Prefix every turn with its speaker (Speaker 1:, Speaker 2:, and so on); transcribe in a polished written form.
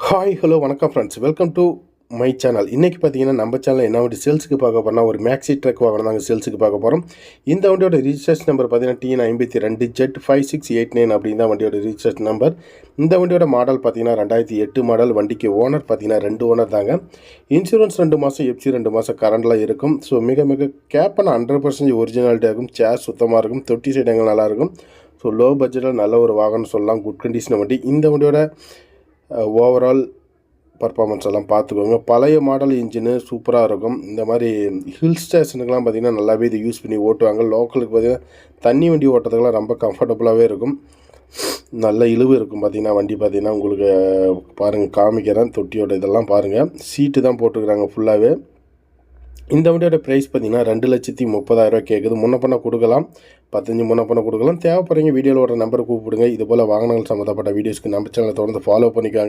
Speaker 1: Hi hello வணக்கம் friends, welcome to my channel. இன்றைக்கி பார்த்தீங்கன்னா நம்ம சேனல் என்ன வண்டி சேல்ஸுக்கு பார்க்க போகிறோம்னா ஒரு மேக்ஸி ட்ரக் வாகனம் தாங்க சேல்ஸுக்கு பார்க்க போகிறோம். இந்த வண்டியோட ரிஜிஸ்ட்ரேஷன் நம்பர் பார்த்தீங்கன்னா TN52Z5689 அப்படின்னு தான் வண்டியோட ரிஜிஸ்ட்ரேஷன் நம்பர். இந்த வண்டியோட மாடல் பார்த்தீங்கன்னா 2008 மாடல். வண்டிக்கு ஓனர் பார்த்தீங்கன்னா 2 ஓனர் தாங்க. இன்சூரன்ஸ் 2 மாதம், எஃப்சி 2 மாதம் கரண்டில் இருக்கும். ஸோ மிக கேப்பான 100% ஒரிஜினாலிட்டி ஆகும். சேர் சுத்தமாக இருக்கும், தொட்டி சைடுங்கள் நல்லாயிருக்கும். ஸோ லோ பட்ஜெட்டில் நல்ல ஒரு வாகனம் சொல்லலாம். குட் கண்டிஷன் வண்டி. இந்த வண்டியோட ஓவரால் பர்ஃபார்மன்ஸ் எல்லாம் பார்த்துக்கோங்க. பழைய மாடல் இன்ஜினு சூப்பராக இருக்கும். இந்த மாதிரி ஹில் ஸ்டேஷனுக்கெலாம் பார்த்திங்கன்னா நல்லாவே இது யூஸ் பண்ணி ஓட்டுவாங்க. லோக்கலுக்கு பார்த்திங்கன்னா தண்ணி வண்டி ஓட்டுறதுக்கெலாம் ரொம்ப கம்ஃபர்டபுளாகவே இருக்கும். நல்ல இழுவு இருக்கும். பார்த்திங்கன்னா வண்டி பார்த்திங்கன்னா உங்களுக்கு பாருங்கள், காமிக்கிறேன். தொட்டியோட இதெல்லாம் பாருங்கள். சீட்டு தான் போட்டுக்கிறாங்க ஃபுல்லாகவே. இந்த வண்டியோட ப்ரைஸ் பார்த்தீங்கன்னா 2,30,000 கேட்குது. முன்ன பண்ண கொடுக்கலாம், 15 முன்ன பண்ண கொடுக்கலாம். தேவைப்படுறீங்க வீடியோவில் ஒரு நம்பரை கூப்பிடுங்க. இது போல் வாகனங்கள் சம்மந்தப்பட்ட வீடியோஸ்க்கு நம்ம சேனலை தொடர்ந்து ஃபாலோ பண்ணிக்காங்க.